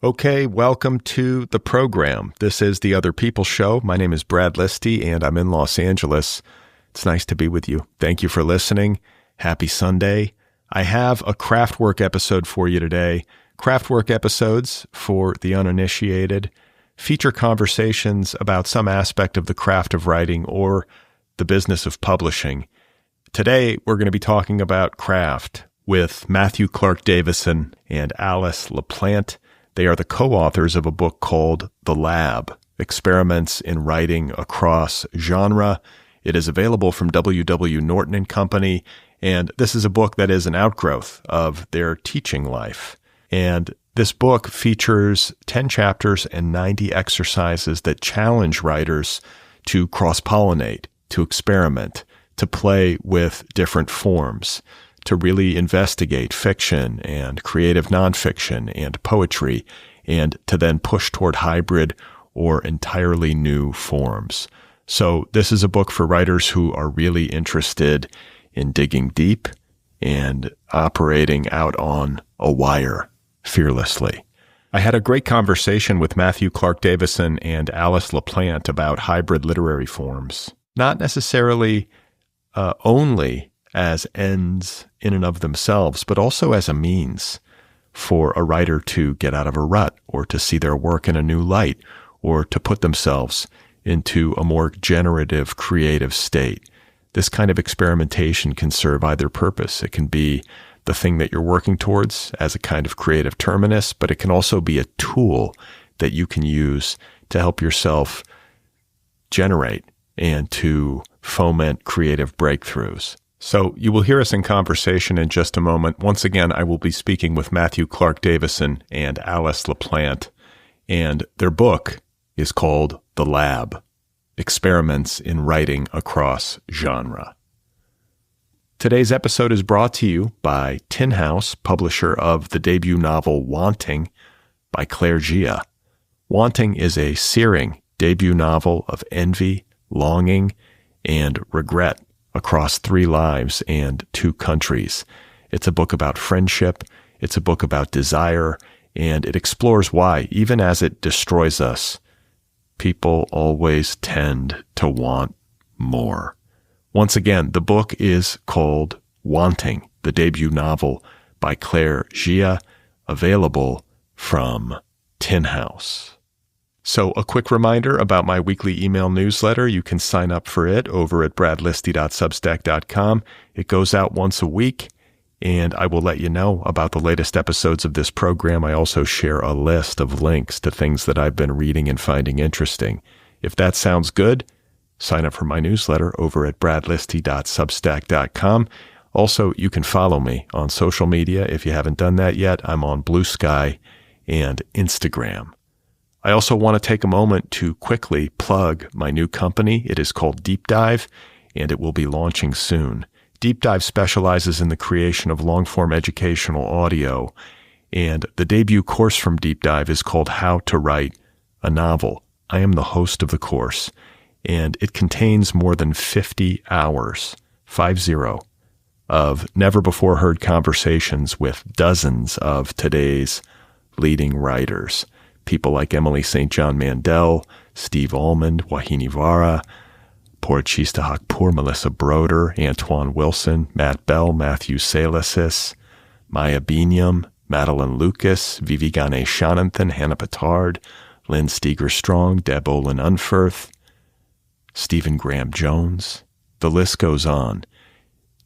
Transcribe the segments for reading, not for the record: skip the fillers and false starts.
Okay, welcome to the program. This is the Otherppl Show. My name is Brad Listi, and I'm in Los Angeles. It's nice to be with you. Thank you for listening. Happy Sunday. I have a Craftwork episode for you today. Craftwork episodes, for the uninitiated, feature conversations about some aspect of the craft of writing or the business of publishing. Today, we're going to be talking about craft with Matthew Clark Davison and Alice LaPlante. They are the co-authors of a book called The Lab, Experimentsin Writing Across Genre. It is available from Norton and Company, and this is a book that is an outgrowth of their teaching life. And this book features 10 chapters and 90 exercises that challenge writers to cross-pollinate, to experiment, to play with different forms, to really investigate fiction and creative nonfiction and poetry, and to then push toward hybrid or entirely new forms. So this is a book for writers who are really interested in digging deep and operating out on a wire fearlessly. I had a great conversation with Matthew Clark Davison and Alice LaPlante about hybrid literary forms, not necessarily only as ends in and of themselves, but also as a means for a writer to get out of a rut or to see their work in a new light or to put themselves into a more generative, creative state. This kind of experimentation can serve either purpose. It can be the thing that you're working towards as a kind of creative terminus, but it can also be a tool that you can use to help yourself generate and to foment creative breakthroughs. So you will hear us in conversation in just a moment. Once again, I will be speaking with Matthew Clark Davison and Alice LaPlante, and their book is called The Lab, Experimentsin Writing Across Genre. Today's episode is brought to you by Tin House, publisher of the debut novel Wanting by Claire Gia. Wanting is a searing debut novel of envy, longing, and regret across 3 lives and 2 countries. It's a book about friendship, it's a book about desire, and it explores why, even as it destroys us, people always tend to want more. Once again, the book is called Wanting, the debut novel by Claire Gia, available from Tin House. So a quick reminder about my weekly email newsletter. You can sign up for it over at bradlisti.substack.com. It goes out once a week, and I will let you know about the latest episodes of this program. I also share a list of links to things that I've been reading and finding interesting. If that sounds good, sign up for my newsletter over at bradlisti.substack.com. Also, you can follow me on social media if you haven't done that yet. I'm on Blue Sky and Instagram. I also want to take a moment to quickly plug my new company. It is called Deep Dive, and it will be launching soon. Deep Dive specializes in the creation of long-form educational audio, and the debut course from Deep Dive is called How to Write a Novel. I am the host of the course, and it contains more than 50 hours, 50, of never-before-heard conversations with dozens of today's leading writers. People like Emily St. John Mandel, Steve Almond, Wahini Vara, Purchista Hakpur, Melissa Broder, Antoine Wilson, Matt Bell, Matthew Salasis, Maya Binyam, Madeline Lucas, Vivi Ganeshananthan, Hannah Petard, Lynn Steger-Strong, Deb Olin Unferth, Stephen Graham Jones. The list goes on.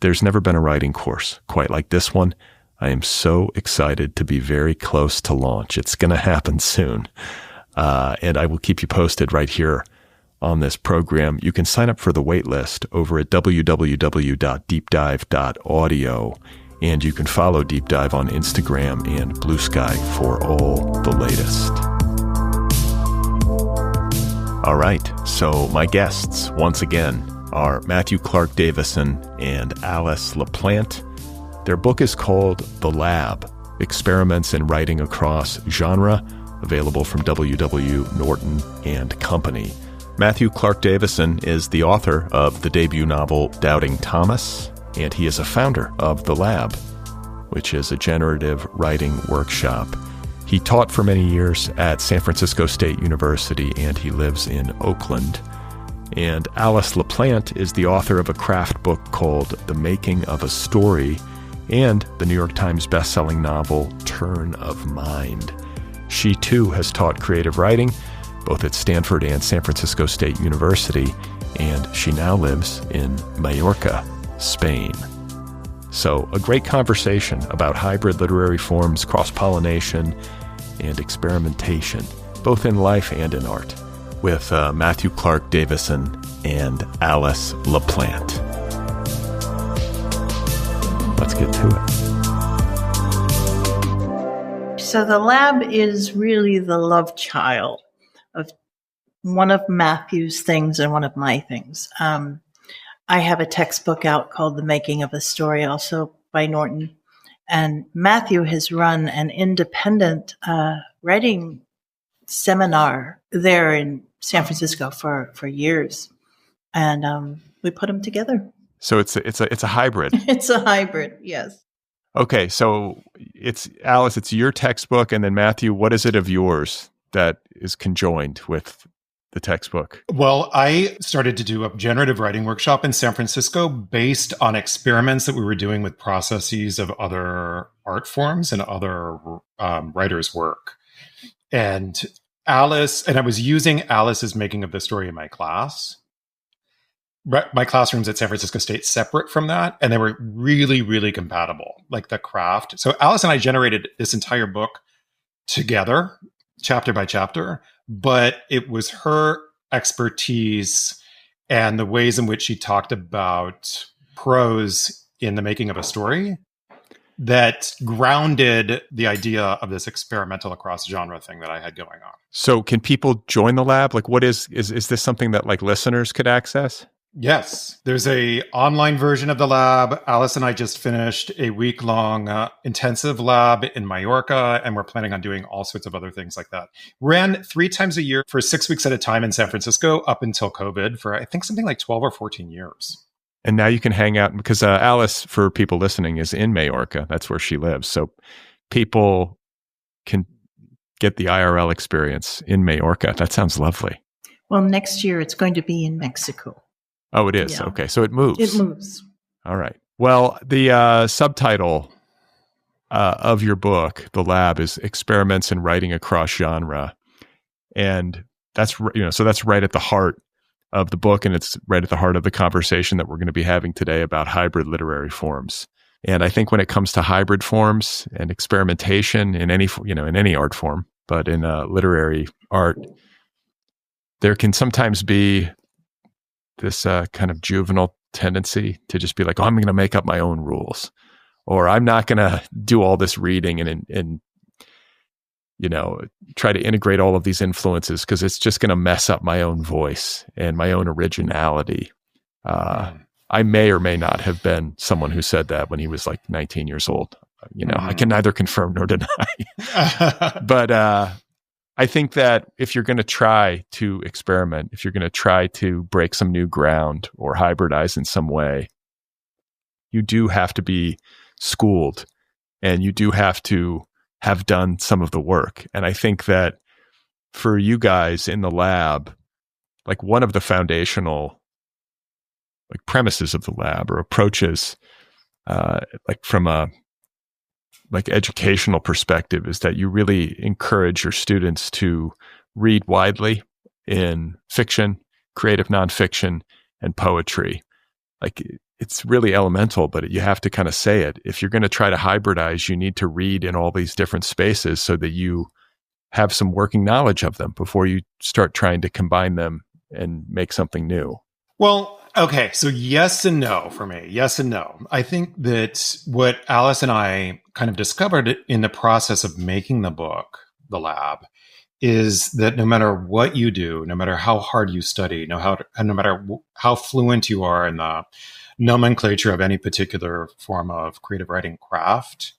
There's never been a writing course quite like this one. I am so excited to be very close to launch. It's going to happen soon. And I will keep you posted right here on this program. You can sign up for the wait list over at www.deepdive.audio. And you can follow Deep Dive on Instagram and Blue Sky for all the latest. All right, so my guests, once again, are Matthew Clark Davison and Alice LaPlante. Their book is called The Lab, Experimentsin Writing Across Genre, available from Norton and Company. Matthew Clark Davison is the author of the debut novel Doubting Thomas, and he is a founder of The Lab, which is a generative writing workshop. He taught for many years at San Francisco State University, and he lives in Oakland. And Alice LaPlante is the author of a craft book called The Making of a Story and the New York Times bestselling novel Turn of Mind. She too has taught creative writing, both at Stanford and San Francisco State University, and she now lives in Mallorca, Spain. So a great conversation about hybrid literary forms, cross-pollination, and experimentation, both in life and in art, with Matthew Clark Davison and Alice LaPlante. Let's get to it. So the lab is really the love child of one of Matthew's things and one of my things. I have a textbook out called The Making of a Story, also by Norton. And Matthew has run an independent writing seminar there in San Francisco for years. And we put them together. So it's a hybrid. It's a hybrid, yes. Okay, so it's Alice, it's your textbook, and then Matthew, what is it of yours that is conjoined with the textbook? Well, I started to do a generative writing workshop in San Francisco based on experiments that we were doing with processes of other art forms and other writers' work. And I was using Alice's Making of the Story in my class. My classroom's at San Francisco State separate from that, and they were really, really compatible, like the craft. So Alice and I generated this entire book together, chapter by chapter, but it was her expertise and the ways in which she talked about prose in the making of a story that grounded the idea of this experimental across genre thing that I had going on. So can people join the lab? Like, what is this something that like listeners could access? Yes, there's a online version of the lab. Alice and I just finished a week-long intensive lab in Mallorca, and we're planning on doing all sorts of other things like that. Ran 3 times a year for 6 weeks at a time in San Francisco up until COVID for, I think, something like 12 or 14 years. And now you can hang out because Alice, for people listening, is in Mallorca. That's where she lives. So people can get the IRL experience in Mallorca. That sounds lovely. Well, next year it's going to be in Mexico. Oh, it is? Yeah. Okay, so it moves. It moves. All right. Well, the subtitle of your book, The Lab, is Experimentsin Writing Across Genre. And that's, so that's right at the heart of the book, and it's right at the heart of the conversation that we're going to be having today about hybrid literary forms. And I think when it comes to hybrid forms and experimentation in any art form, but in literary art, there can sometimes be this kind of juvenile tendency to just be like, oh, I'm going to make up my own rules, or I'm not going to do all this reading and try to integrate all of these influences because it's just going to mess up my own voice and my own originality. I may or may not have been someone who said that when he was like 19 years old. I can neither confirm nor deny. But I think that if you're going to try to experiment, if you're going to try to break some new ground or hybridize in some way, you do have to be schooled and you do have to have done some of the work. And I think that for you guys in the lab, like one of the foundational like premises of the lab or approaches, like from a like educational perspective, is that you really encourage your students to read widely in fiction, creative nonfiction, and poetry. Like it's really elemental, but you have to kind of say it. If you're going to try to hybridize, you need to read in all these different spaces so that you have some working knowledge of them before you start trying to combine them and make something new. Well, okay. So yes and no for me. Yes and no. I think that what Alice and I kind of discovered in the process of making the book, The Lab, is that no matter what you do, no matter how hard you study, no matter how fluent you are in the nomenclature of any particular form of creative writing craft,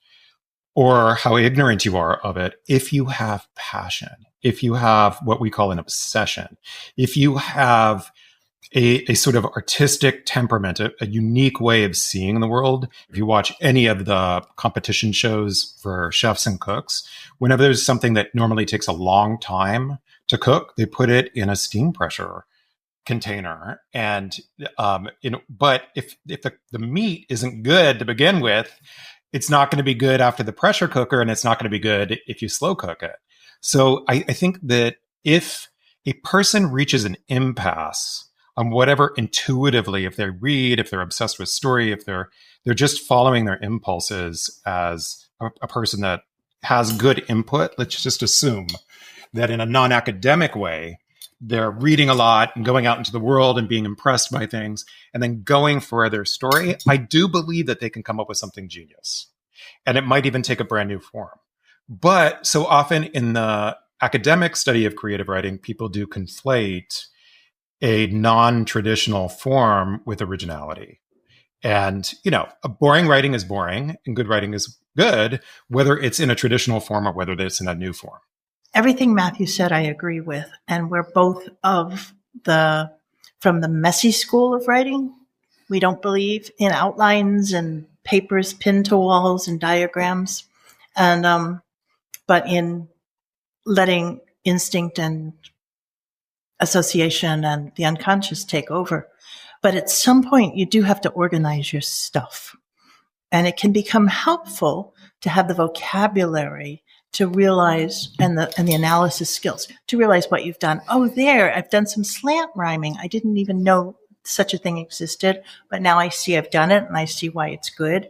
or how ignorant you are of it, if you have passion, if you have what we call an obsession, if you have a sort of artistic temperament, a unique way of seeing the world. If you watch any of the competition shows for chefs and cooks, whenever there's something that normally takes a long time to cook, they put it in a steam pressure container. And, but if the meat isn't good to begin with, it's not going to be good after the pressure cooker, and it's not going to be good if you slow cook it. So I think that if a person reaches an impasse on whatever intuitively, if they read, if they're obsessed with story, if they're just following their impulses as a person that has good input, let's just assume that in a non-academic way, they're reading a lot and going out into the world and being impressed by things and then going for their story. I do believe that they can come up with something genius, and it might even take a brand new form. But so often in the academic study of creative writing, people do conflate a non-traditional form with originality. And, a boring writing is boring and good writing is good, whether it's in a traditional form or whether it's in a new form. Everything Matthew said, I agree with. And we're both from the messy school of writing. We don't believe in outlines and papers pinned to walls and diagrams. And, but in letting instinct and association and the unconscious take over. But at some point, you do have to organize your stuff. And it can become helpful to have the vocabulary to realize, and the analysis skills, to realize what you've done. Oh, I've done some slant rhyming. I didn't even know such a thing existed, but now I see I've done it and I see why it's good.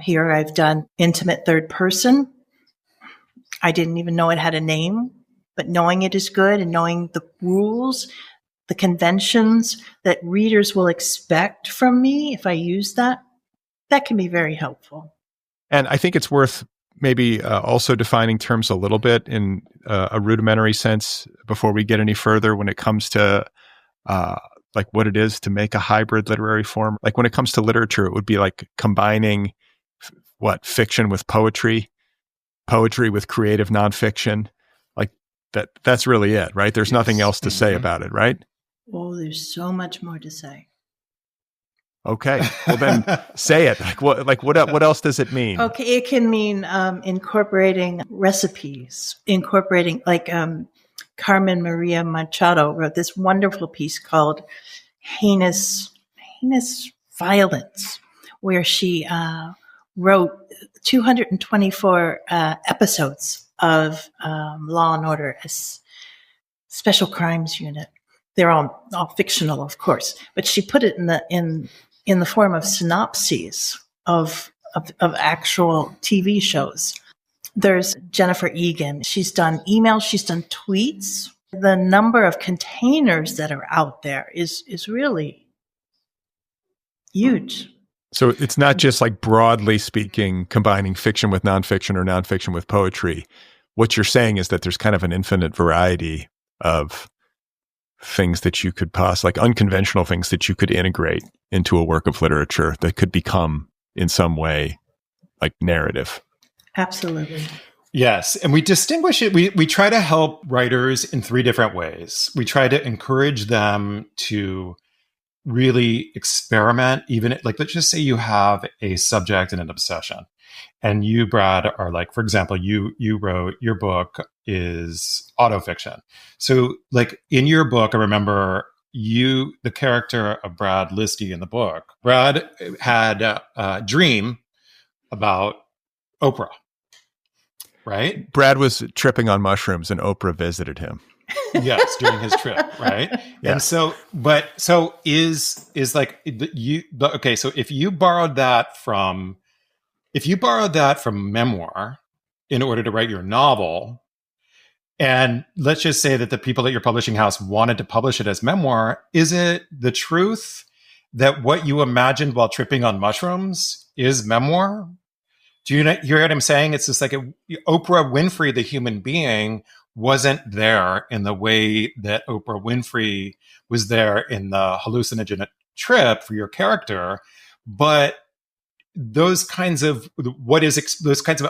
Here I've done intimate third person. I didn't even know it had a name, but knowing it is good and knowing the rules, the conventions that readers will expect from me if I use that can be very helpful. And I think it's worth maybe also defining terms a little bit in a rudimentary sense before we get any further when it comes to like what it is to make a hybrid literary form. Like when it comes to literature, it would be like combining fiction with poetry with creative nonfiction. Like that's really it, right? There's nothing else to say about it, right? Oh, there's so much more to say. Okay. Well, then say it. What else does it mean? Okay. It can mean incorporating recipes, incorporating Carmen Maria Machado wrote this wonderful piece called Heinous Violence, where she wrote 224 episodes of Law and Order, a special crimes unit. They're all fictional, of course, but she put it in the form of synopses of actual TV shows. There's Jennifer Egan. She's done emails. She's done tweets. The number of containers that are out there is really huge. So it's not just like broadly speaking, combining fiction with nonfiction or nonfiction with poetry. What you're saying is that there's kind of an infinite variety of things that you could like unconventional things that you could integrate into a work of literature that could become in some way like narrative. Absolutely. Yes. And we distinguish it. We try to help writers in three different ways. We try to encourage them to really experiment, even like, let's just say you have a subject and an obsession. And you, Brad, are like, for example, you wrote, your book is autofiction. So like in your book, I remember the character of Brad Listi in the book, Brad had a dream about Oprah, right? Brad was tripping on mushrooms and Oprah visited him. Yes, during his trip, right? Yeah. And so is like okay, so if you borrowed that from memoir in order to write your novel, and let's just say that the people at your publishing house wanted to publish it as memoir, is it the truth that what you imagined while tripping on mushrooms is memoir? Do you hear what I'm saying? It's just like Oprah Winfrey, the human being, wasn't there in the way that Oprah Winfrey was there in the hallucinogenic trip for your character, but those kinds of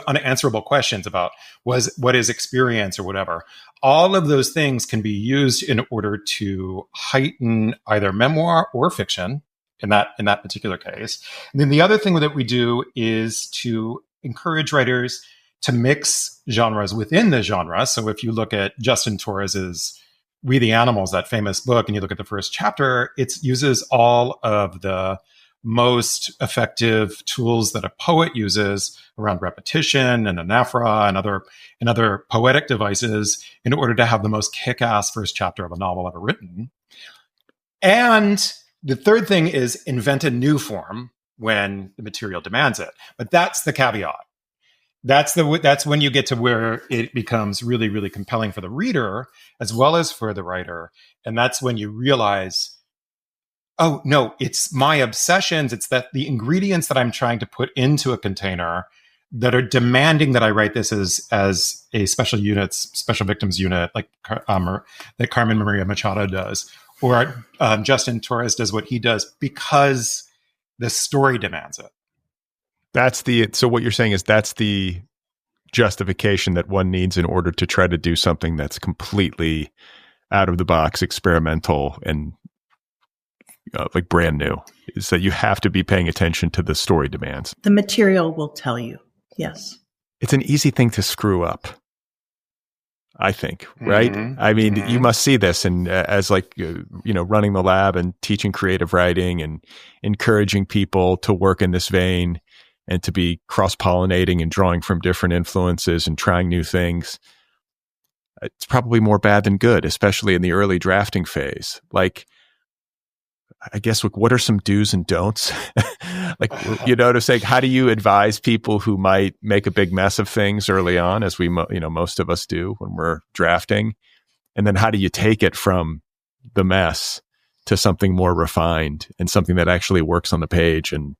unanswerable questions about what is experience or whatever, all of those things can be used in order to heighten either memoir or fiction in that particular case. And then the other thing that we do is to encourage writers to mix genres within the genre. So if you look at Justin Torres's We the Animals, that famous book, and you look at the first chapter, it uses all of the most effective tools that a poet uses around repetition and anaphora and other poetic devices in order to have the most kick-ass first chapter of a novel ever written. And the third thing is invent a new form when the material demands it. But that's the caveat. That's when you get to where it becomes really, really compelling for the reader as well as for the writer. And that's when you realize, oh, no, it's my obsessions. It's that the ingredients that I'm trying to put into a container that are demanding that I write this as a special victims unit, like that Carmen Maria Machado does, or Justin Torres does what he does because the story demands it. So what you're saying is that's the justification that one needs in order to try to do something that's completely out of the box, experimental, and like brand new, is that you have to be paying attention to the story demands. The material will tell you. Yes. It's an easy thing to screw up, I think, right? Mm-hmm. I mean, Mm-hmm. you must see this, and as running the lab and teaching creative writing and encouraging people to work in this vein and to be cross-pollinating and drawing from different influences and trying new things. It's probably more bad than good, especially in the early drafting phase. Like, I guess, what are some do's and don'ts? To say, how do you advise people who might make a big mess of things early on, as we, most of us do when we're drafting? And then how do you take it from the mess to something more refined and something that actually works on the page and,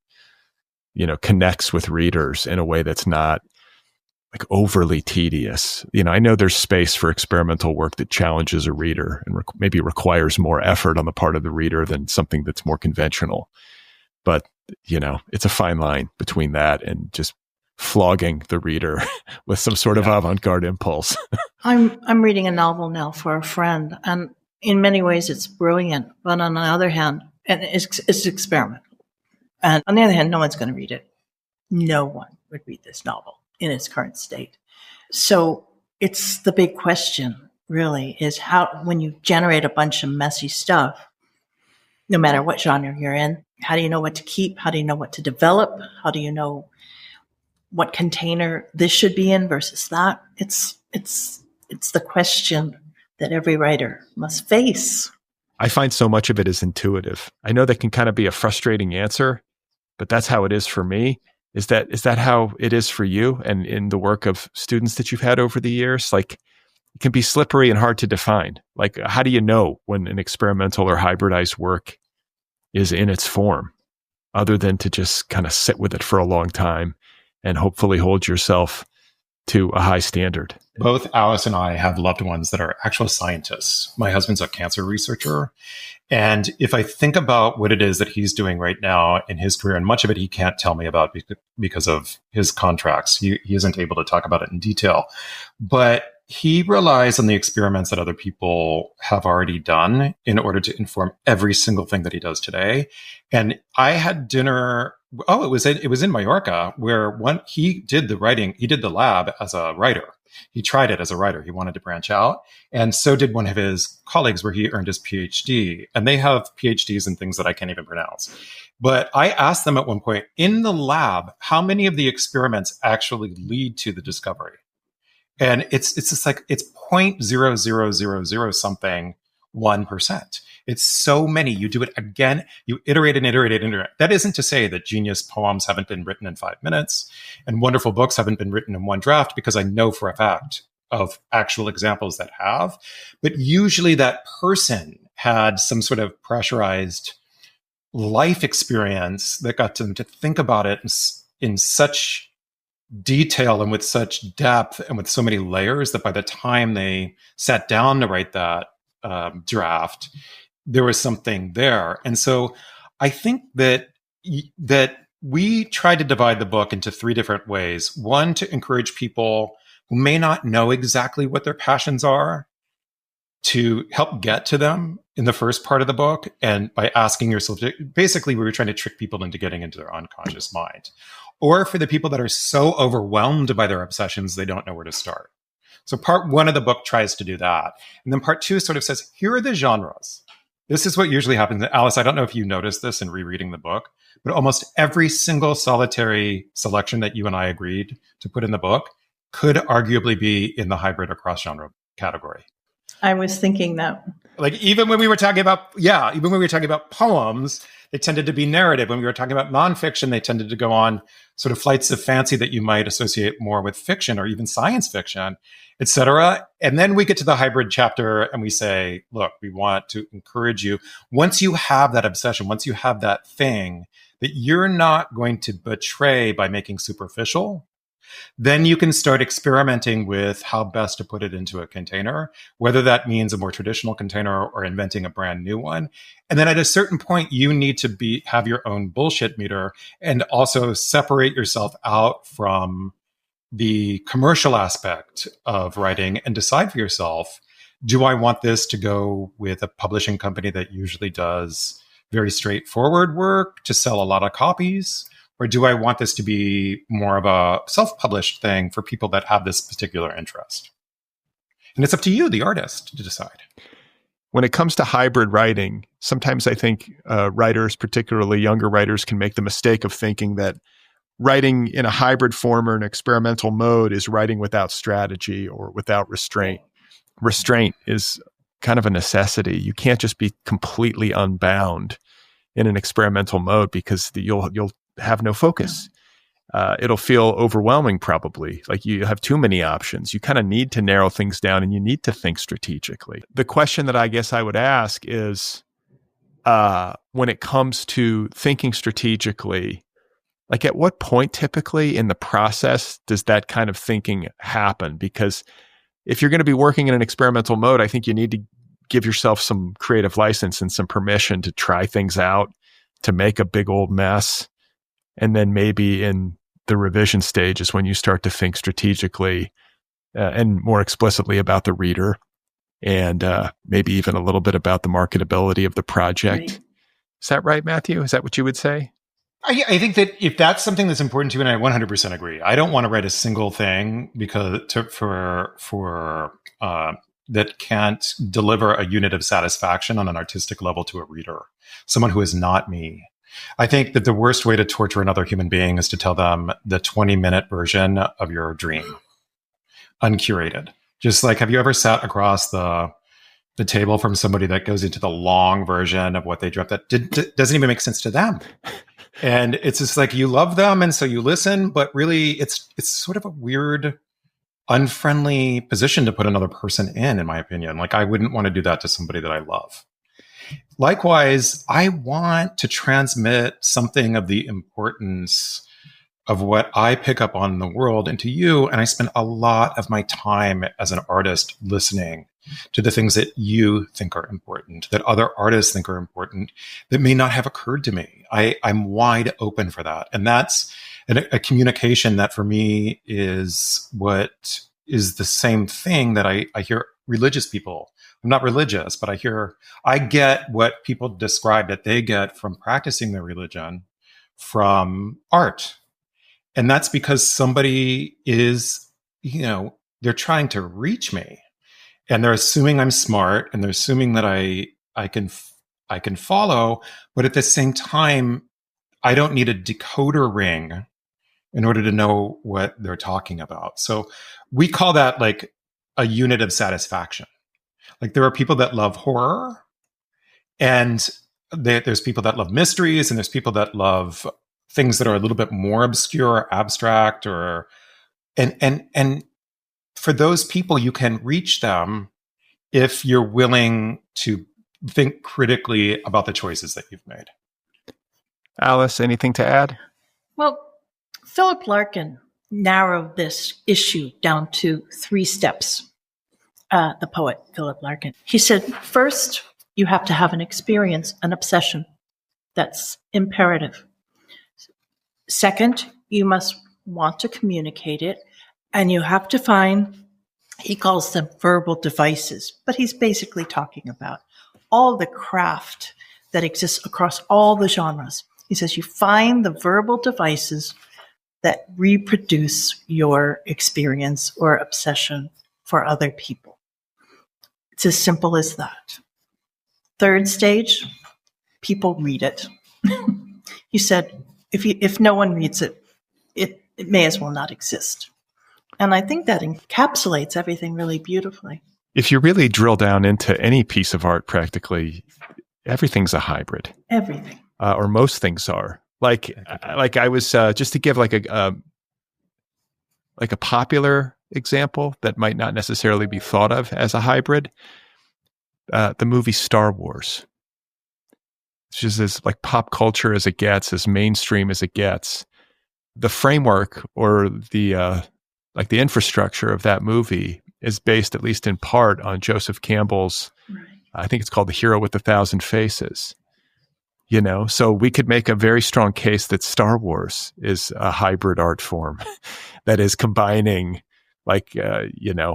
connects with readers in a way that's not like overly tedious? I know there's space for experimental work that challenges a reader and maybe requires more effort on the part of the reader than something that's more conventional. But, it's a fine line between that and just flogging the reader with some sort of avant-garde impulse. I'm reading a novel now for a friend, and in many ways it's brilliant. But on the other hand, and it's experimental. And on the other hand, no one's going to read it. No one would read this novel in its current state. So it's the big question, really, is how, when you generate a bunch of messy stuff, no matter what genre you're in, how do you know what to keep? How do you know what to develop? How do you know what container this should be in versus that? It's the question that every writer must face. I find so much of it is intuitive. I know that can kind of be a frustrating answer, but that's how it is for me. Is that how it is for you and in the work of students that you've had over the years? Like, it can be slippery and hard to define. Like, how do you know when an experimental or hybridized work is in its form, other than to just kind of sit with it for a long time and hopefully hold yourself to a high standard? Both Alice and I have loved ones that are actual scientists. My husband's a cancer researcher. And if I think about what it is that he's doing right now in his career, and much of it he can't tell me about because of his contracts, he isn't able to talk about it in detail. But he relies on the experiments that other people have already done in order to inform every single thing that he does today. And I had dinner. It was in Mallorca, where he did the writing. He did the lab as a writer. He tried it as a writer. He wanted to branch out. And so did one of his colleagues, where he earned his PhD. And they have PhDs in things that I can't even pronounce. But I asked them at one point, in the lab, how many of the experiments actually lead to the discovery? And it's just like, it's 0.0000 something 1%. It's so many. You do it again. You iterate and iterate and iterate. That isn't to say that genius poems haven't been written in 5 minutes and wonderful books haven't been written in one draft, because I know for a fact of actual examples that have. But usually that person had some sort of pressurized life experience that got them to think about it in such detail and with such depth and with so many layers that by the time they sat down to write that draft, there was something there. And so I think that we tried to divide the book into 3 different ways. One, to encourage people who may not know exactly what their passions are to help get to them in the first part of the book. And by asking yourself, basically, we were trying to trick people into getting into their unconscious mind. Or for the people that are so overwhelmed by their obsessions, they don't know where to start. So part 1 of the book tries to do that. And then part 2 sort of says, here are the genres. This is what usually happens. Alice, I don't know if you noticed this in rereading the book, but almost every single solitary selection that you and I agreed to put in the book could arguably be in the hybrid across genre category. I was thinking that. Like even when we were talking about poems, they tended to be narrative. When we were talking about nonfiction, they tended to go on sort of flights of fancy that you might associate more with fiction or even science fiction, et cetera. And then we get to the hybrid chapter and we say, look, we want to encourage you. Once you have that obsession, once you have that thing that you're not going to betray by making superficial, then you can start experimenting with how best to put it into a container, whether that means a more traditional container or inventing a brand new one. And then at a certain point, you need to have your own bullshit meter and also separate yourself out from the commercial aspect of writing and decide for yourself, do I want this to go with a publishing company that usually does very straightforward work to sell a lot of copies? Or do I want this to be more of a self-published thing for people that have this particular interest? And it's up to you, the artist, to decide. When it comes to hybrid writing, sometimes I think writers, particularly younger writers, can make the mistake of thinking that writing in a hybrid form or an experimental mode is writing without strategy or without restraint. Restraint is kind of a necessity. You can't just be completely unbound in an experimental mode because you'll have no focus. It'll feel overwhelming, probably. Like you have too many options. You kind of need to narrow things down and you need to think strategically. The question that I guess I would ask is, when it comes to thinking strategically, like at what point typically in the process does that kind of thinking happen? Because if you're going to be working in an experimental mode, I think you need to give yourself some creative license and some permission to try things out, to make a big old mess. And then maybe in the revision stage is when you start to think strategically and more explicitly about the reader and maybe even a little bit about the marketability of the project. Right. Is that right, Matthew? Is that what you would say? I think that if that's something that's important to you, and I 100% agree, I don't want to write a single thing because that can't deliver a unit of satisfaction on an artistic level to a reader, someone who is not me. I think that the worst way to torture another human being is to tell them the 20-minute version of your dream, uncurated. Just like, have you ever sat across the table from somebody that goes into the long version of what they dreamt that doesn't even make sense to them? And it's just like, you love them, and so you listen, but really it's sort of a weird, unfriendly position to put another person in my opinion. Like, I wouldn't want to do that to somebody that I love. Likewise, I want to transmit something of the importance of what I pick up on in the world into you, and I spend a lot of my time as an artist listening to the things that you think are important, that other artists think are important, that may not have occurred to me. I'm wide open for that. And that's a communication that for me is what is the same thing that I hear religious people. I'm not religious, but I get what people describe that they get from practicing their religion from art. And that's because somebody is, they're trying to reach me. And they're assuming I'm smart, and they're assuming that I can follow, but at the same time, I don't need a decoder ring in order to know what they're talking about. So we call that like a unit of satisfaction. Like, there are people that love horror, and there's people that love mysteries, and there's people that love things that are a little bit more obscure or abstract, and for those people, you can reach them if you're willing to think critically about the choices that you've made. Alice, anything to add? Well, Philip Larkin narrowed this issue down to 3 steps. The poet, Philip Larkin. He said, first, you have to have an experience, an obsession. That's imperative. Second, you must want to communicate it, and you have to find, he calls them verbal devices, but he's basically talking about all the craft that exists across all the genres. He says you find the verbal devices that reproduce your experience or obsession for other people. It's as simple as that. Third stage, people read it. He said, if no one reads it, it may as well not exist. And I think that encapsulates everything really beautifully. If you really drill down into any piece of art, practically everything's a hybrid. Everything. Or most things are. Like I was, just to give like a popular example that might not necessarily be thought of as a hybrid, the movie Star Wars. It's just as like pop culture as it gets, as mainstream as it gets. The framework or the infrastructure of that movie is based, at least in part, on Joseph Campbell's, I think it's called The Hero with a Thousand Faces. You know, so we could make a very strong case that Star Wars is a hybrid art form that is combining, like,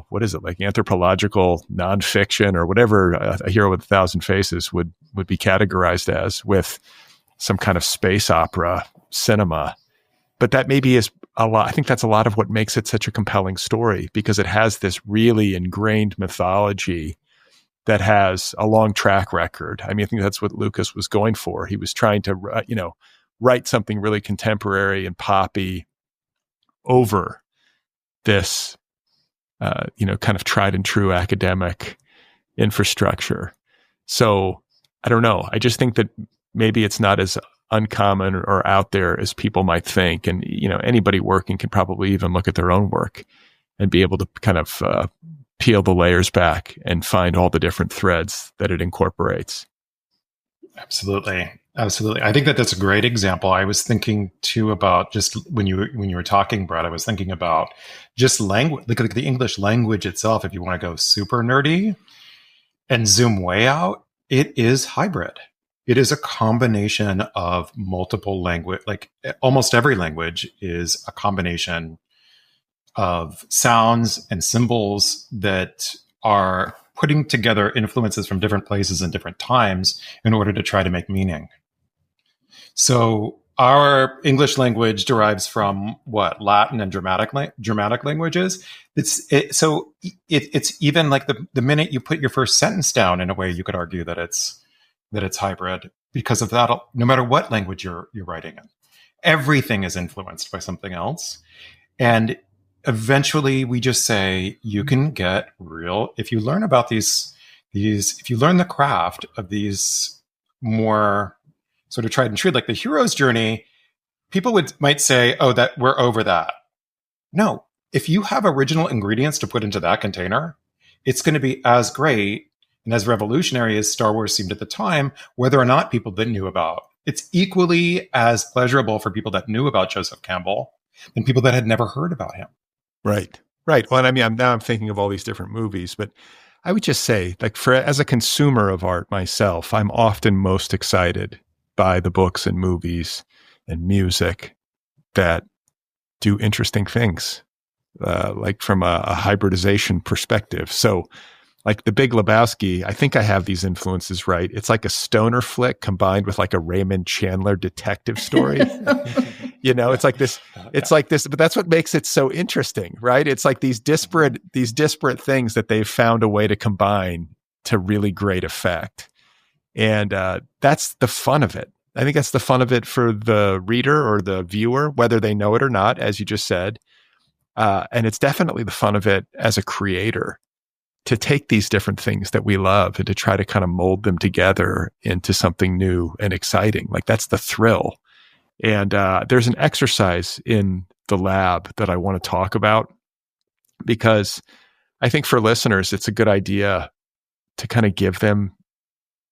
what is it, like anthropological nonfiction or whatever A Hero with a Thousand Faces would be categorized as, with some kind of space opera cinema. But that maybe is a lot. I think that's a lot of what makes it such a compelling story, because it has this really ingrained mythology that has a long track record. I mean, I think that's what Lucas was going for. He was trying to, write something really contemporary and poppy over this, kind of tried and true academic infrastructure. So I don't know. I just think that maybe it's not as uncommon or out there as people might think. And, anybody working can probably even look at their own work and be able to kind of peel the layers back and find all the different threads that it incorporates. Absolutely. I think that's a great example. I was thinking too about, just when you were talking, Brad, I was thinking about just language, like the English language itself. If you want to go super nerdy and zoom way out, it is hybrid. It is a combination of multiple language. Like almost every language is a combination of sounds and symbols that are putting together influences from different places and different times in order to try to make meaning. So our English language derives from Latin and Germanic languages. It's even like the minute you put your first sentence down, in a way you could argue that it's hybrid, because of that. No matter what language you're writing in, everything is influenced by something else. And eventually we just say, you can get real, if you learn about these, if you learn the craft of these more sort of tried and true, like the hero's journey, people might say, oh, that we're over that. No, if you have original ingredients to put into that container, it's going to be as great and as revolutionary as Star Wars seemed at the time, whether or not people that knew about. It's equally as pleasurable for people that knew about Joseph Campbell than people that had never heard about him. Right. Well, I mean, I'm thinking of all these different movies, but I would just say, like, as a consumer of art myself, I'm often most excited by the books and movies and music that do interesting things, like from a hybridization perspective. So, like The Big Lebowski, I think I have these influences right. It's like a stoner flick combined with like a Raymond Chandler detective story. It's like this, but that's what makes it so interesting, right? It's like these disparate things that they've found a way to combine to really great effect. And that's the fun of it. I think that's the fun of it for the reader or the viewer, whether they know it or not, as you just said. And it's definitely the fun of it as a creator, to take these different things that we love and to try to kind of mold them together into something new and exciting. Like, that's the thrill. And there's an exercise in the lab that I want to talk about, because I think for listeners, it's a good idea to kind of give them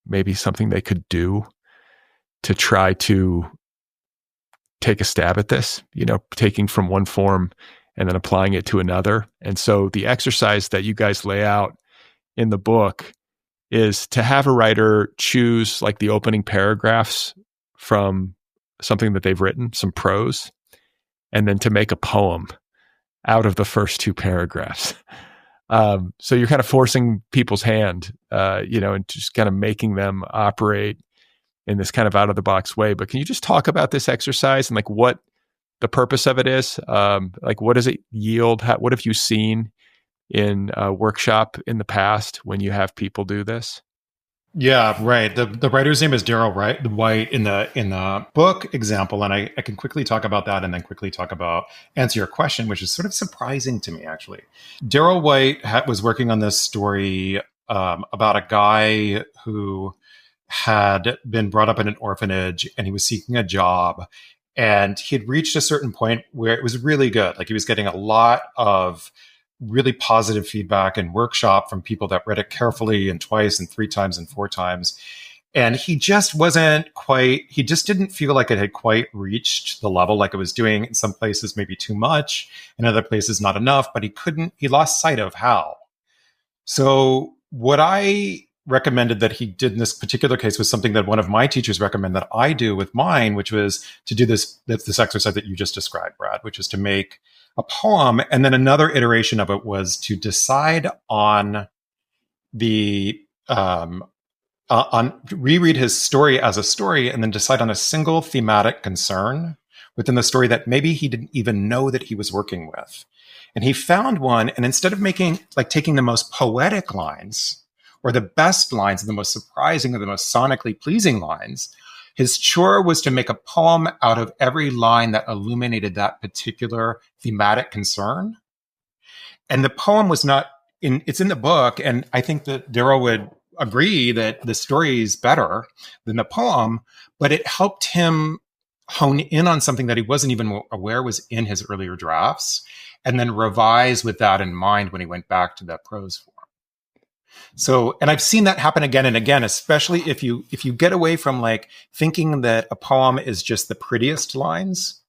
maybe something they could do to try to take a stab at this, taking from one form and then applying it to another. And so the exercise that you guys lay out in the book is to have a writer choose like the opening paragraphs from something that they've written, some prose, and then to make a poem out of the first 2 paragraphs. So you're kind of forcing people's hand, and just kind of making them operate in this kind of out of the box way. But can you just talk about this exercise and like what the purpose of it is? Like what does it yield? What have you seen in a workshop in the past when you have people do this? Yeah, right. The writer's name is Daryl White in the book example, and I can quickly talk about that, and then quickly answer your question, which is sort of surprising to me actually. Daryl White was working on this story about a guy who had been brought up in an orphanage, and he was seeking a job, and he had reached a certain point where it was really good. Like he was getting a lot of really positive feedback and workshop from people that read it carefully and twice and 3 times and 4 times. And he just he just didn't feel like it had quite reached the level, like it was doing in some places, maybe too much, in other places, not enough, but he lost sight of how. So what I recommended that he did in this particular case was something that one of my teachers recommended that I do with mine, which was to do this exercise that you just described, Brad, which is to make a poem. And then another iteration of it was to decide on reread his story as a story and then decide on a single thematic concern within the story that maybe he didn't even know that he was working with. And he found one, and instead of taking the most poetic lines or the best lines and the most surprising or the most sonically pleasing lines, his chore was to make a poem out of every line that illuminated that particular thematic concern. And the poem was it's in the book. And I think that Daryl would agree that the story is better than the poem, but it helped him hone in on something that he wasn't even aware was in his earlier drafts, and then revise with that in mind when he went back to that prose form. So, and I've seen that happen again and again, especially if you get away from thinking that a poem is just the prettiest lines,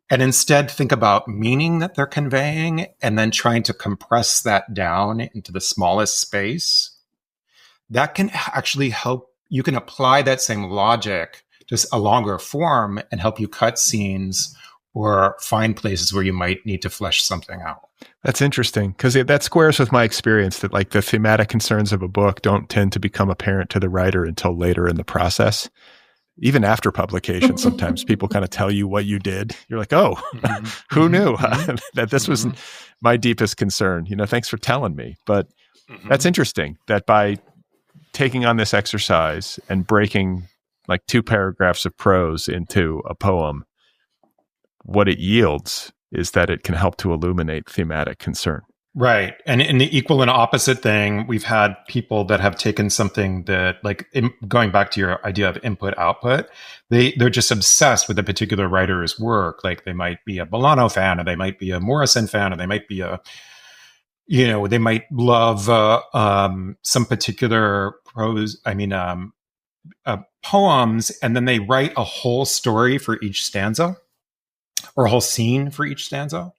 and instead think about meaning that they're conveying, and then trying to compress that down into the smallest space. That can actually help. You can apply that same logic to a longer form and help you cut scenes or find places where you might need to flesh something out. That's interesting, because that squares with my experience that the thematic concerns of a book don't tend to become apparent to the writer until later in the process. Even after publication, sometimes people kind of tell you what you did. You're like, oh, who knew that this was my deepest concern? Thanks for telling me. But that's interesting that by taking on this exercise and breaking 2 paragraphs of prose into a poem, what it yields is that it can help to illuminate thematic concern. Right. And in the equal and opposite thing, we've had people that have taken something that, going back to your idea of input output, they're just obsessed with a particular writer's work. They might be a Bolano fan, or they might be a Morrison fan, or they might be they might love some particular prose, poems, and then they write a whole story for each stanza, or a whole scene for each stanza,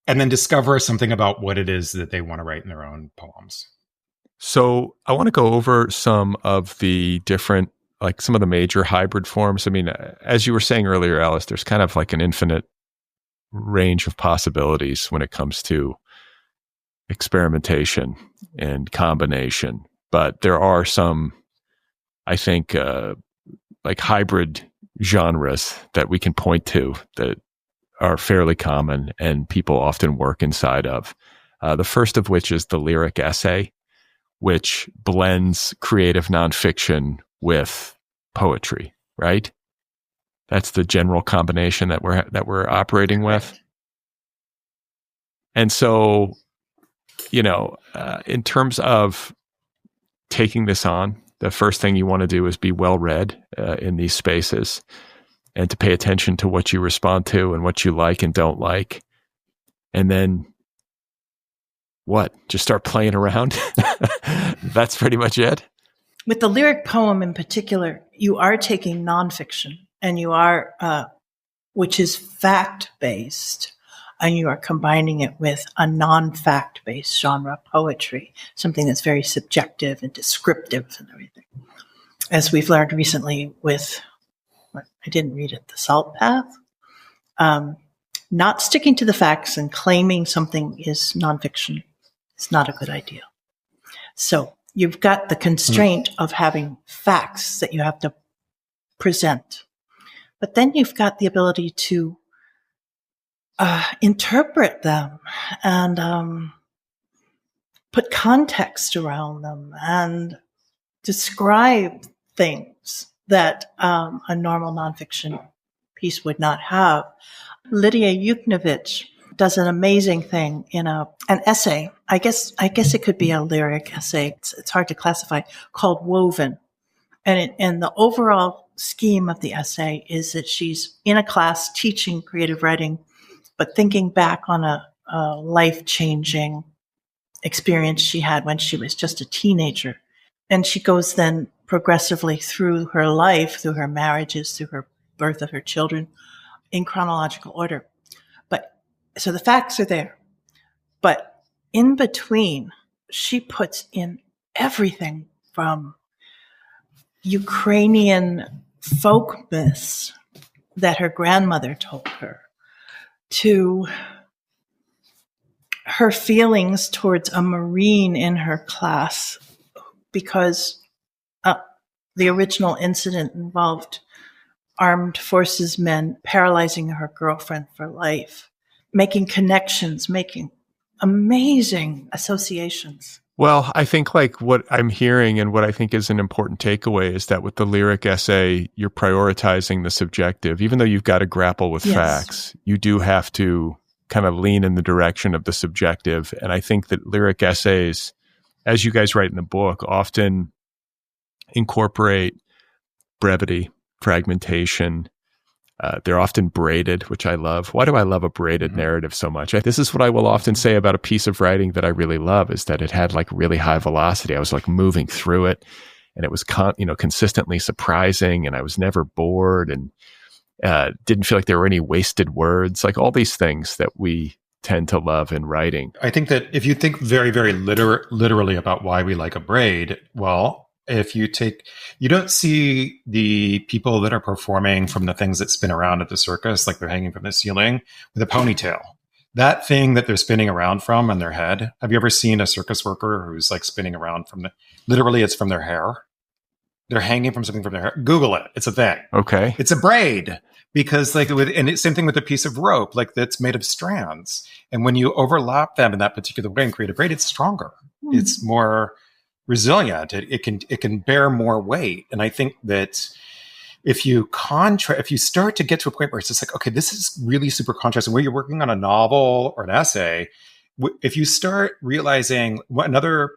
and then discover something about what it is that they want to write in their own poems. So I want to go over some of the different, some of the major hybrid forms. As you were saying earlier, Alice, there's kind of an infinite range of possibilities when it comes to experimentation and combination. But there are some, I think, hybrid genres that we can point to that are fairly common and people often work inside of. The first of which is the lyric essay, which blends creative nonfiction with poetry, right? That's the general combination that we're operating with. And so, in terms of taking this on, the first thing you want to do is be well read in these spaces, and to pay attention to what you respond to and what you like and don't like. And then what? Just start playing around? That's pretty much it? With the lyric poem in particular, you are taking nonfiction, and you are, which is fact-based, and you are combining it with a non-fact-based genre, poetry, something that's very subjective and descriptive and everything. As we've learned recently with, I didn't read it, The Salt Path. not sticking to the facts and claiming something is nonfiction is not a good idea. So you've got the constraint of having facts that you have to present. But then you've got the ability to interpret them and put context around them and describe things that a normal nonfiction piece would not have. Lydia Yuknavitch does an amazing thing in an essay. I guess it could be a lyric essay. It's hard to classify, called Woven. And the overall scheme of the essay is that she's in a class teaching creative writing, but thinking back on a life-changing experience she had when she was just a teenager. And she goes then progressively through her life, through her marriages, through her birth of her children, in chronological order. But so the facts are there. But in between, she puts in everything from Ukrainian folk myths that her grandmother told her to her feelings towards a Marine in her class, because the original incident involved armed forces men paralyzing her girlfriend for life, making connections, making amazing associations. Well, I think like what I'm hearing and what I think is an important takeaway is that with the lyric essay, you're prioritizing the subjective. Even though you've got to grapple with facts, you do have to kind of lean in the direction of the subjective. And I think that lyric essays, as you guys write in the book, often incorporate brevity, fragmentation. They're often braided, which I love. Why do I love a braided narrative so much? This is what I will often say about a piece of writing that I really love, is that it had like really high velocity. I was like moving through it, and it was consistently surprising, and I was never bored, and didn't feel like there were any wasted words, like all these things that we tend to love in writing. I think that if you think very, very literally about why we like a braid, well, if you don't see the people that are performing from the things that spin around at the circus, like they're hanging from the ceiling with a ponytail. That thing that they're spinning around from on their head. Have you ever seen a circus worker who's like spinning around literally it's from their hair? They're hanging from something from their hair. Google it. It's a thing. Okay. It's a braid, because and it's same thing with a piece of rope, like that's made of strands. And when you overlap them in that particular way and create a braid, it's stronger. It's more resilient. It can bear more weight. And I think that if you start to get to a point where it's just like, okay, this is really super contrasting, where you're working on a novel or an essay, if you start realizing another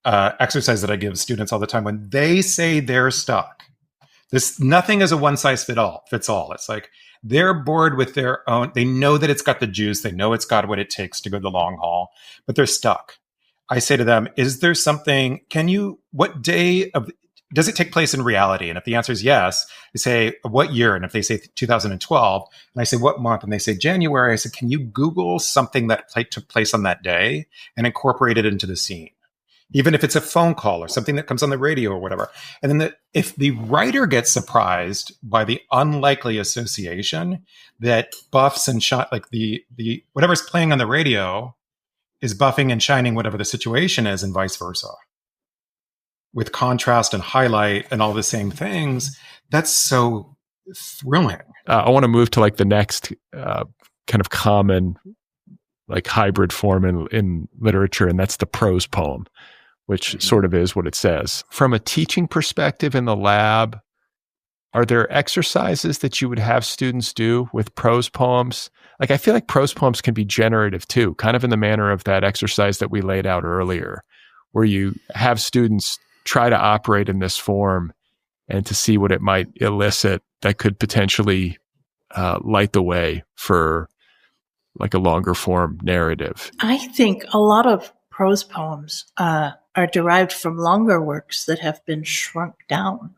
exercise that I give students all the time, when they say they're stuck, nothing is a one size fits all. It's like they're bored with their own. They know that it's got the juice. They know it's got what it takes to go the long haul, but they're stuck. I say to them, is there something, what day does it take place in reality? And if the answer is yes, I say, what year? And if they say 2012, and I say, what month? And they say January, I said, can you Google something that took place on that day and incorporate it into the scene? Even if it's a phone call or something that comes on the radio or whatever. And then if the writer gets surprised by the unlikely association that buffs and like the whatever's playing on the radio is buffing and shining whatever the situation is, and vice versa, with contrast and highlight and all the same things, that's so thrilling. I want to move to like the next kind of common like hybrid form in literature, and that's the prose poem, which sort of is what it says. From a teaching perspective in the lab, are there exercises that you would have students do with prose poems? Like, I feel like prose poems can be generative too, kind of in the manner of that exercise that we laid out earlier, where you have students try to operate in this form and to see what it might elicit that could potentially light the way for like a longer form narrative. I think a lot of prose poems are derived from longer works that have been shrunk down.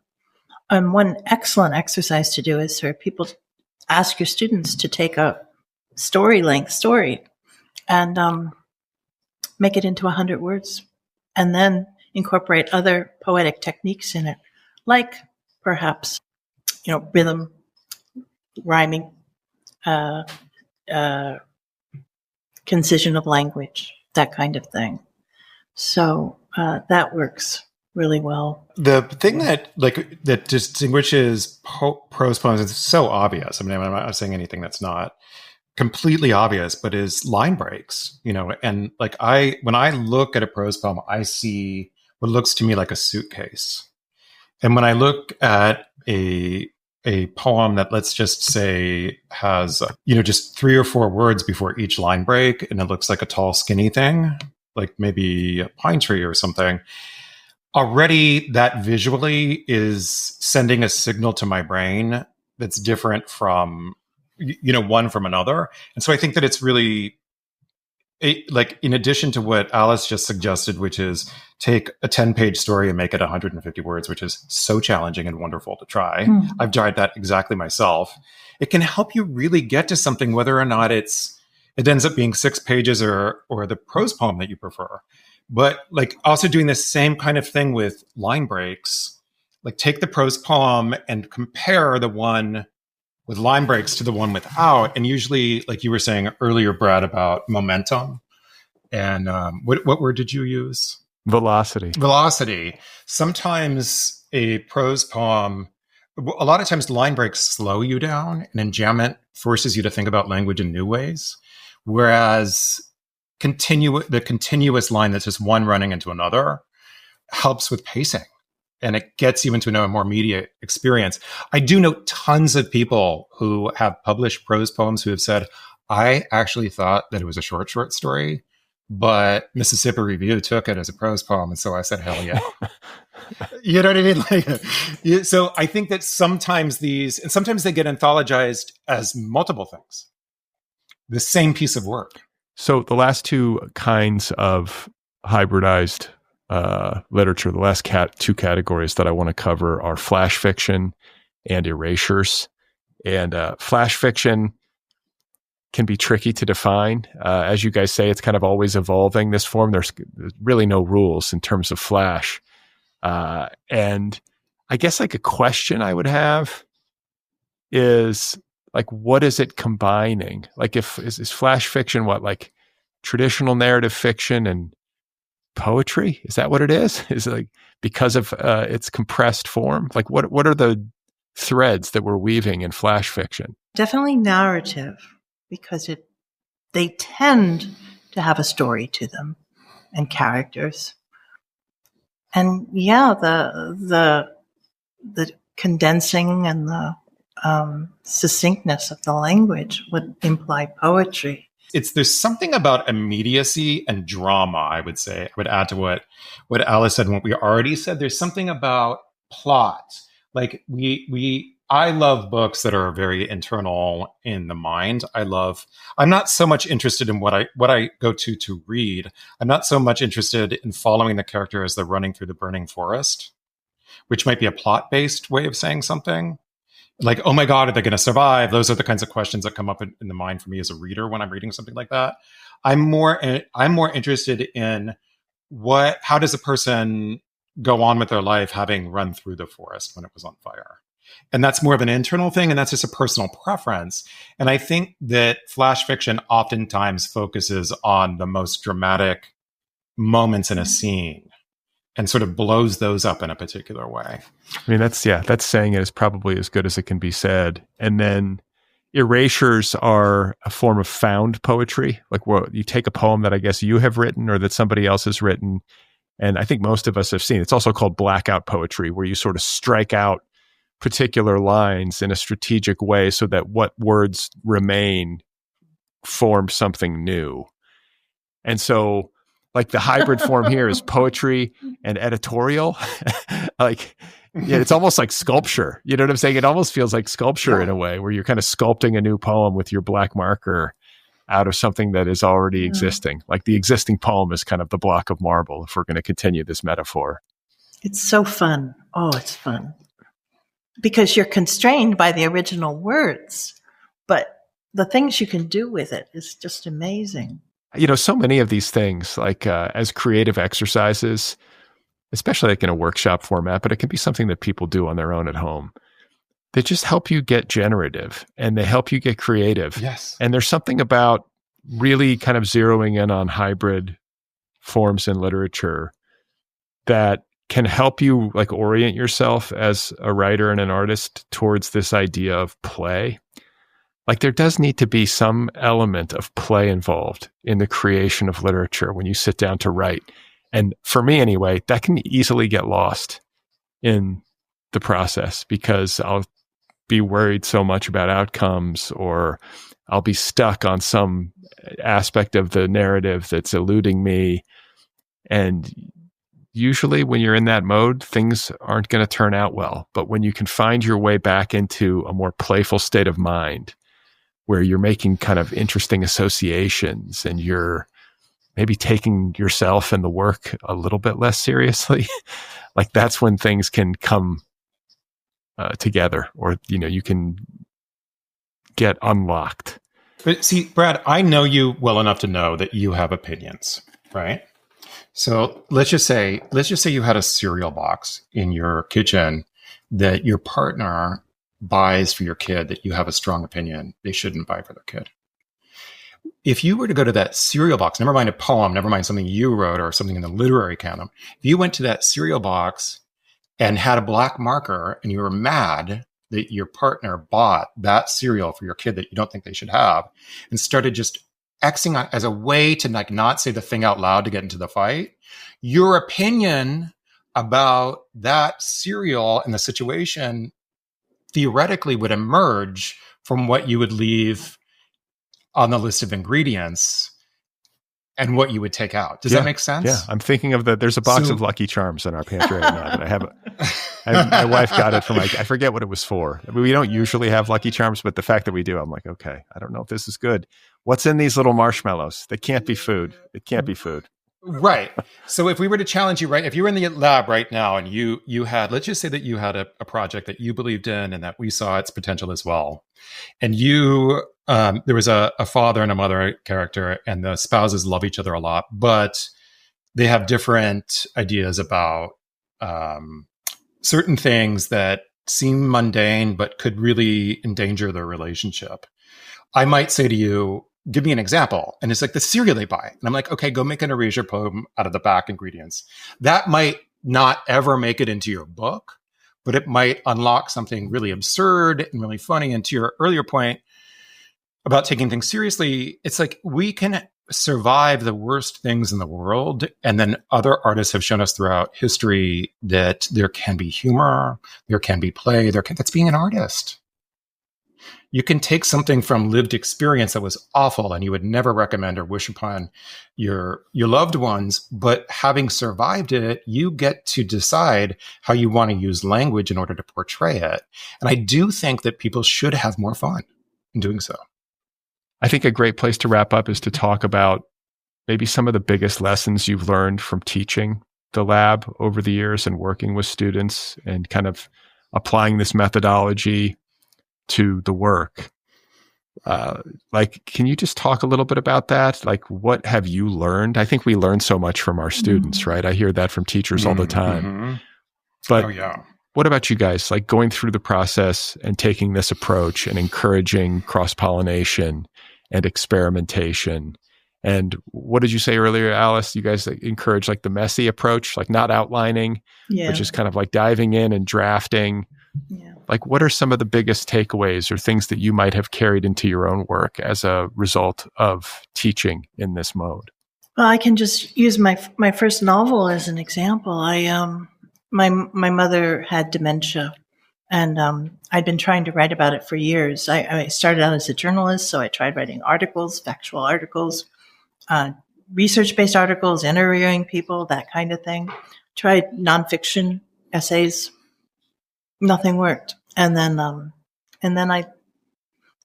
And one excellent exercise to do is for people to ask your students to take a story-length story and make it into 100 words, and then incorporate other poetic techniques in it, like perhaps, rhythm, rhyming, concision of language, that kind of thing. So that works really well. The thing that distinguishes prose poems is so obvious. I mean, I'm not saying anything that's not completely obvious, but is line breaks, and when I look at a prose poem, I see what looks to me like a suitcase. And when I look at a poem that, let's just say, has, just 3 or 4 words before each line break, and it looks like a tall, skinny thing, like maybe a pine tree or something, already that visually is sending a signal to my brain that's different from, one from another. And so I think that it's really, in addition to what Alice just suggested, which is take a 10-page story and make it 150 words, which is so challenging and wonderful to try. I've tried that exactly myself. It can help you really get to something, whether or not it ends up being 6 pages or the prose poem that you prefer. But also doing the same kind of thing with line breaks, take the prose poem and compare the one with line breaks to the one without. And usually, like you were saying earlier, Brad, about momentum. And what word did you use? Velocity. Sometimes a prose poem, a lot of times line breaks slow you down, and enjambment forces you to think about language in new ways. Whereas the continuous line that's just one running into another helps with pacing, and it gets you into a more immediate experience. I do know tons of people who have published prose poems who have said, I actually thought that it was a short story, but Mississippi Review took it as a prose poem. And so I said, hell yeah. You know what I mean? So I think that sometimes they get anthologized as multiple things, the same piece of work. So the last 2 kinds of hybridized literature, the last 2 categories that I want to cover are flash fiction and erasures. And flash fiction can be tricky to define. As you guys say, it's kind of always evolving, this form. There's really no rules in terms of flash. And I guess a question I would have is what is it combining? Is flash fiction what, traditional narrative fiction and poetry? Is that what it is? Is it because of its compressed form? What are the threads that we're weaving in flash fiction? Definitely narrative, because they tend to have a story to them and characters. And the condensing and the succinctness of the language would imply poetry. There's something about immediacy and drama, I would say. I would add to what Alice said and what we already said. There's something about plot. I love books that are very internal in the mind. I'm not so much interested in what I go to read. I'm not so much interested in following the character as they're running through the burning forest, which might be a plot-based way of saying something. Oh my God, are they going to survive? Those are the kinds of questions that come up in the mind for me as a reader when I'm reading something like that. I'm more interested in how does a person go on with their life having run through the forest when it was on fire? And that's more of an internal thing, and that's just a personal preference. And I think that flash fiction oftentimes focuses on the most dramatic moments in a scene and sort of blows those up in a particular way. I mean, that's saying it is probably as good as it can be said. And then erasures are a form of found poetry. You take a poem that I guess you have written or that somebody else has written, and I think most of us have seen. It's also called blackout poetry, where you sort of strike out particular lines in a strategic way so that what words remain form something new. And so the hybrid form here is poetry and editorial. It's almost like sculpture. You know what I'm saying? It almost feels like sculpture in a way, where you're kind of sculpting a new poem with your black marker out of something that is already existing. The existing poem is kind of the block of marble, if we're going to continue this metaphor. It's so fun. Oh, it's fun. Because you're constrained by the original words, but the things you can do with it is just amazing. So many of these things, as creative exercises, especially in a workshop format, but it can be something that people do on their own at home. they just help you get generative and they help you get creative. Yes. And there's something about really kind of zeroing in on hybrid forms in literature that can help you like orient yourself as a writer and an artist towards this idea of play. Like there does need to be some element of play involved in the creation of literature when you sit down to write. And for me anyway, that can easily get lost in the process because I'll be worried so much about outcomes, or I'll be stuck on some aspect of the narrative that's eluding me. And usually when you're in that mode, things aren't going to turn out well. But when you can find your way back into a more playful state of mind, where you're making kind of interesting associations and you're maybe taking yourself and the work a little bit less seriously, like that's when things can come together, or, you can get unlocked. But see, Brad, I know you well enough to know that you have opinions, right? So let's just say you had a cereal box in your kitchen that your partner buys for your kid that you have a strong opinion they shouldn't buy for their kid. If you were to go to that cereal box, never mind a poem, never mind something you wrote or something in the literary canon, if you went to that cereal box and had a black marker and you were mad that your partner bought that cereal for your kid that you don't think they should have, and started just Xing on as a way to like not say the thing out loud to get into the fight, your opinion about that cereal and the situation theoretically would emerge from what you would leave on the list of ingredients and what you would take out. Does that make sense? Yeah. I'm thinking of there's a box of Lucky Charms in our pantry right now that I have. My wife got it from I forget what it was for. We don't usually have Lucky Charms, but the fact that we do, I'm like, okay, I don't know if this is good. What's in these little marshmallows? They can't be food. It can't be food. Right. So if we were to challenge you, right, if you were in the lab right now and you had, let's just say that you had a project that you believed in and that we saw its potential as well. And there was a father and a mother character, and the spouses love each other a lot, but they have different ideas about certain things that seem mundane, but could really endanger their relationship. I might say to you, give me an example. And it's like the cereal they buy. And I'm like, okay, go make an erasure poem out of the back ingredients. That might not ever make it into your book, but it might unlock something really absurd and really funny. And to your earlier point about taking things seriously, it's like we can survive the worst things in the world. And then other artists have shown us throughout history that there can be humor, there can be play, that's being an artist. You can take something from lived experience that was awful and you would never recommend or wish upon your loved ones, but having survived it, you get to decide how you want to use language in order to portray it. And I do think that people should have more fun in doing so. I think a great place to wrap up is to talk about maybe some of the biggest lessons you've learned from teaching the lab over the years and working with students and kind of applying this methodology to the work. Can you just talk a little bit about that? Like, what have you learned? I think we learn so much from our students, right? I hear that from teachers all the time. Mm-hmm. But what about you guys? Like going through the process and taking this approach and encouraging cross-pollination and experimentation. And what did you say earlier, Alice? You guys encourage like the messy approach, like not outlining, but just kind of like diving in and drafting. Yeah. Like, what are some of the biggest takeaways or things that you might have carried into your own work as a result of teaching in this mode? Well, I can just use my first novel as an example. My mother had dementia, and I'd been trying to write about it for years. I started out as a journalist, so I tried writing articles, factual articles, research-based articles, interviewing people, that kind of thing. Tried nonfiction essays. Nothing worked. And then I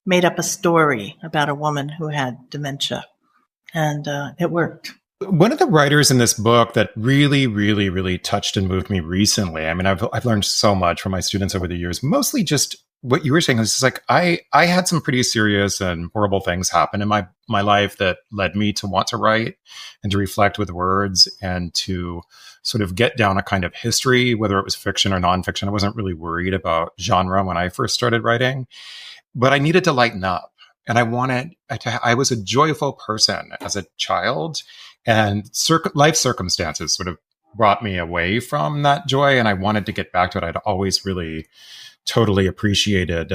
made up a story about a woman who had dementia, and it worked. One of the writers in this book that really, really, really touched and moved me recently, I mean, I've learned so much from my students over the years, mostly just what you were saying is just like, I had some pretty serious and horrible things happen in my life that led me to want to write and to reflect with words and to sort of get down a kind of history, whether it was fiction or nonfiction. I wasn't really worried about genre when I first started writing, but I needed to lighten up. And I was a joyful person as a child, and life circumstances sort of brought me away from that joy. And I wanted to get back to it. I'd always really totally appreciated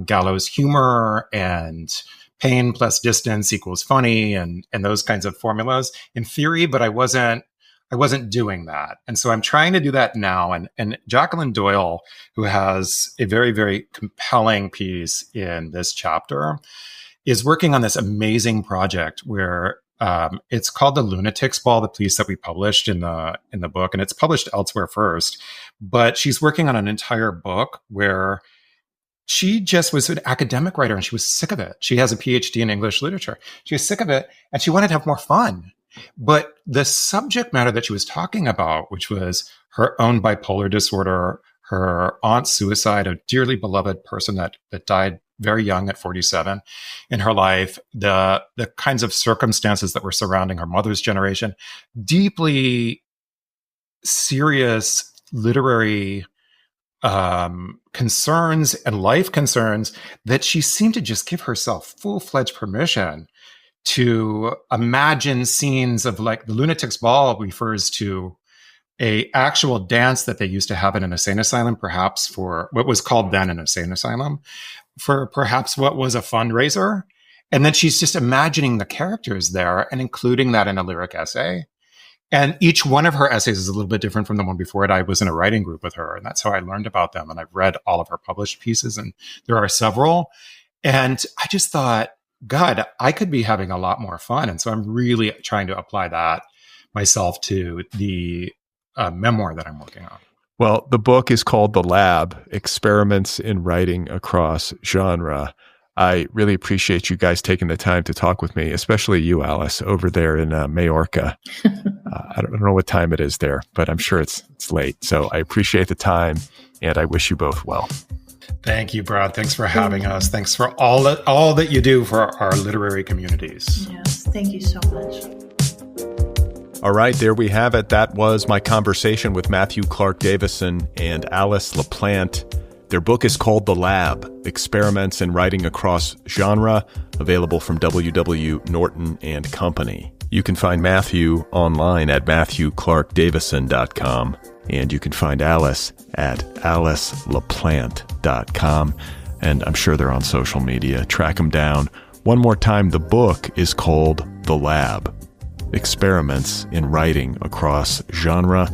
Gallo's humor and pain plus distance equals funny and those kinds of formulas in theory, but I wasn't doing that. And so I'm trying to do that now. And Jacqueline Doyle, who has a very, very compelling piece in this chapter, is working on this amazing project where it's called The Lunatics Ball, the piece that we published in the book, and it's published elsewhere first. But she's working on an entire book where she just was an academic writer and she was sick of it. She has a PhD in English literature. She was sick of it and she wanted to have more fun. But the subject matter that she was talking about, which was her own bipolar disorder, her aunt's suicide, a dearly beloved person that died very young at 47 in her life, the kinds of circumstances that were surrounding her mother's generation, deeply serious literary concerns and life concerns that she seemed to just give herself full-fledged permission to imagine scenes of, like, the Lunatics Ball refers to a actual dance that they used to have in an insane asylum, perhaps for what was called then an insane asylum, for perhaps what was a fundraiser. And then she's just imagining the characters there and including that in a lyric essay. And each one of her essays is a little bit different from the one before it. I was in a writing group with her, and that's how I learned about them. And I've read all of her published pieces, and there are several. And I just thought, God, I could be having a lot more fun. And so I'm really trying to apply that myself to the memoir that I'm working on. Well, the book is called The Lab, Experimentsin Writing Across Genre. I really appreciate you guys taking the time to talk with me, especially you, Alice, over there in Mallorca. I don't know what time it is there, but I'm sure it's late. So I appreciate the time, and I wish you both well. Thank you, Brad. Thanks for having us. Thanks for all that you do for our literary communities. Yes, thank you so much. All right, there we have it. That was my conversation with Matthew Clark Davison and Alice LaPlante. Their book is called The Lab, Experimentsin Writing Across Genre, available from W.W. Norton and Company. You can find Matthew online at MatthewClarkDavison.com, and you can find Alice at AliceLaPlante.com, and I'm sure they're on social media. Track them down. One more time, the book is called The Lab, Experiments in Writing Across Genre,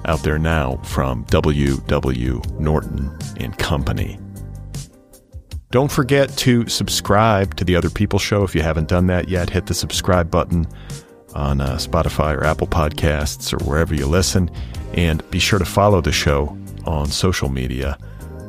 out there now from W.W. Norton and Company. Don't forget to subscribe to The Otherppl Show. If you haven't done that yet, hit the subscribe button on Spotify or Apple Podcasts or wherever you listen. And be sure to follow the show on social media,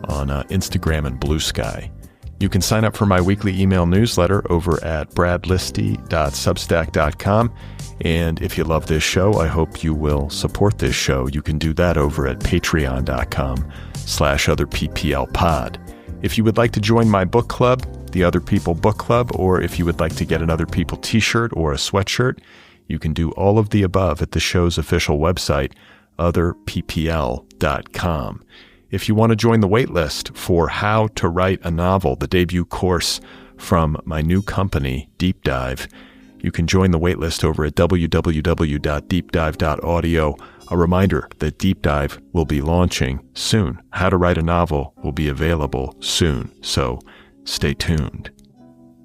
on Instagram and Blue Sky. You can sign up for my weekly email newsletter over at bradlisti.substack.com. And if you love this show, I hope you will support this show. You can do that over at patreon.com/otherpplpod. If you would like to join my book club, the Otherppl Book Club, or if you would like to get an Otherppl t-shirt or a sweatshirt, you can do all of the above at the show's official website, otherppl.com. If you want to join the waitlist for How to Write a Novel, the debut course from my new company, Deep Dive, you can join the waitlist over at www.deepdive.audio. A reminder that Deep Dive will be launching soon. How to Write a Novel will be available soon, so stay tuned.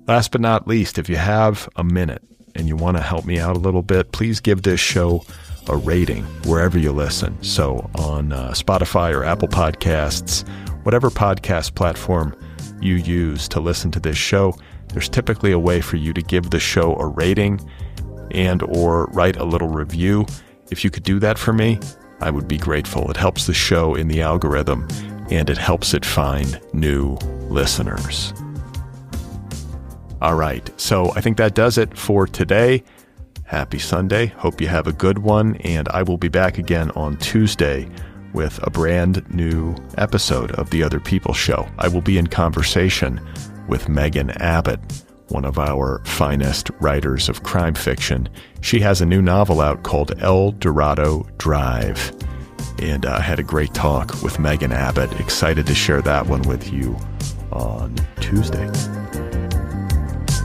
Last but not least, if you have a minute and you want to help me out a little bit, please give this show a rating wherever you listen. So on Spotify or Apple Podcasts, whatever podcast platform you use to listen to this show, there's typically a way for you to give the show a rating and or write a little review. If you could do that for me, I would be grateful. It helps the show in the algorithm, and it helps it find new listeners. All right, so I think that does it for today. Happy Sunday. Hope you have a good one, and I will be back again on Tuesday with a brand new episode of The Otherppl Show. I will be in conversation with Megan Abbott, one of our finest writers of crime fiction. She has a new novel out called El Dorado Drive. And I had a great talk with Megan Abbott. Excited to share that one with you on Tuesday.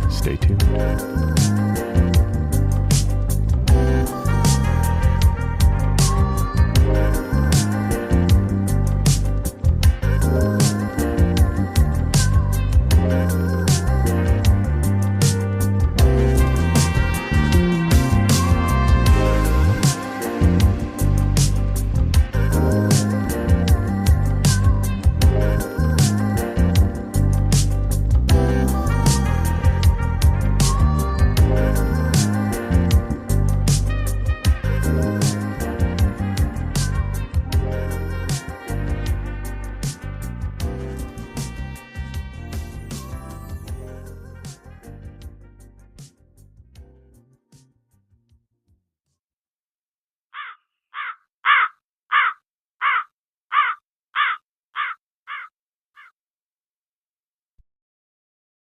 Stay tuned.